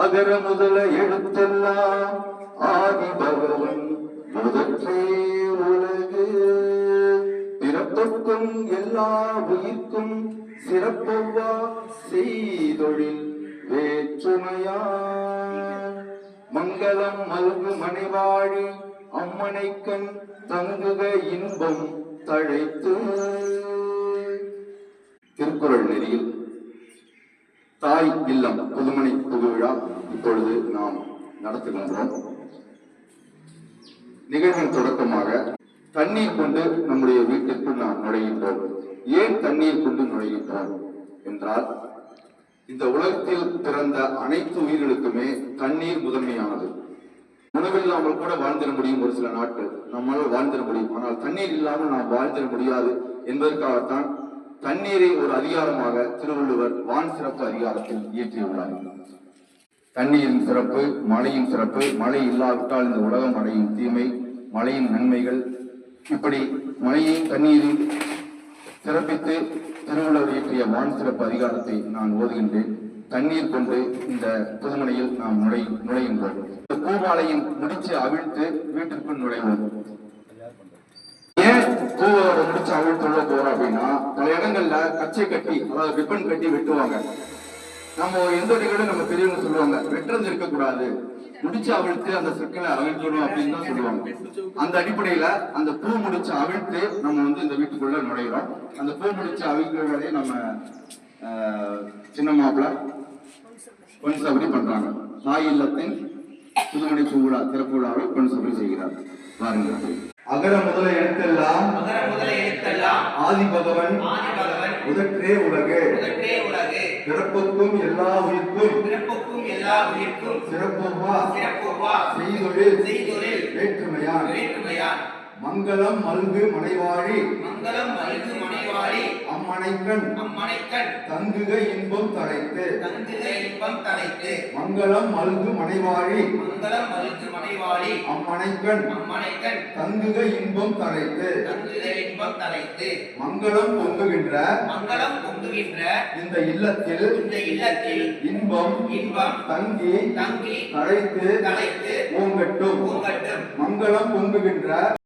அகர முதல எழுத்தெல்லாம் ஆதி பகவன் முதற்றே உலகு. பிறப்புக்கும் எல்லா உயிர்க்கும் சிறப்பொவ்வா செய்தொழில் வேற்றுமையான். மங்களம் மல்கு மனைவாழி அம்மனைக்கண் தங்குக இன்பம் தழைத்து. திருக்குறள் நெறியில் தாய் இல்லம் புதுமனை புதுவிழா இப்பொழுது நாம் நடத்துகின்றோம். நிகழ்வின் தொடக்கமாக தண்ணீர் கொண்டு நம்முடைய வீட்டிற்கு நாம் நுழைகின்றோம். ஏன் தண்ணீர் கொண்டு நுழைகின்றோம் என்றால், இந்த உலகத்தில் பிறந்த அனைத்து உயிர்களுக்குமே தண்ணீர் முதன்மையானது. உணவில்லாமல் கூட வாழ்ந்திட முடியும், ஒரு சில நாட்கள் நம்மால் வாழ்ந்திட முடியும். ஆனால் தண்ணீர் இல்லாமல் நாம் வாழ்ந்திட முடியாது என்பதற்காகத்தான் தண்ணீரை ஒரு அதிகாரமாக திருவள்ளுவர் வான் சிறப்பு அதிகாரத்தில் இயற்றியுள்ளார். தண்ணீரின் சிறப்பு, மழையின் சிறப்பு, மழை இல்லாவிட்டால் இந்த உலகம் அடையும் தீமை, மழையின் நன்மைகள், இப்படி மழையின் தண்ணீரில் சிறப்பித்து திருவள்ளுவர் இயற்றிய வான் சிறப்பு அதிகாரத்தை நான் ஓதுகின்றேன். தண்ணீர் கொண்டு இந்த புதுமனையில் நாம் நுழைகின்றோம். இந்த பூமாலையின் முடிச்சு அவிழ்த்து வீட்டிற்குள் நுழைவோம். ஏன் பூவோட முடிச்சு அவிழ்த்துள்ள போறோம் அப்படின்னா, பல இடங்கள்ல கச்சை கட்டி, அதாவது ரிப்பன் கட்டி வெட்டுவாங்க. நம்ம எந்த இடங்களும் நம்ம பெரியவங்க சொல்லுவாங்க, வெட்டுறது இருக்கக்கூடாது, முடிச்சு அவிழ்த்து அந்த சிக்கலை அவிழ்க்கணும் அப்படின்னு தான் சொல்லுவாங்க. அந்த அடிப்படையில அந்த பூ முடிச்சு அவிழ்த்து நம்ம இந்த வீட்டுக்குள்ள நுழைகிறோம். அந்த பூ முடிச்சு அவிழ்க்கிறதே நம்ம சின்ன மாப்பிள்ள பொன் சபரி பண்றாங்க. தாய் இல்லத்தின் புதுமணி பூவிழா திறப்பு விழாவை பொன் சபரி செய்கிறார். பாருங்கள். அகர முதல எழுத்தெல்லாம் ஆதி பகவன் முதற்றே உலகு. பிறப்புக்கும் எல்லா உயிர்க்கும் சிறப்புவா செய்தொழில் வேற்றுமையான். மங்களம் மல்கு மனைவாழி அம்மனைக்கண் தங்குக இன்பம் தழைத்து. மங்களம் மல்கு மனைவாழி அம்மனைக்கண் தங்குக இன்பம் தழைத்து. மங்களம் பொங்குகின்ற இந்த இல்லத்தில் இன்பம் தங்கி தழைத்து ஓங்கட்டும். மங்களம் பொங்குகின்ற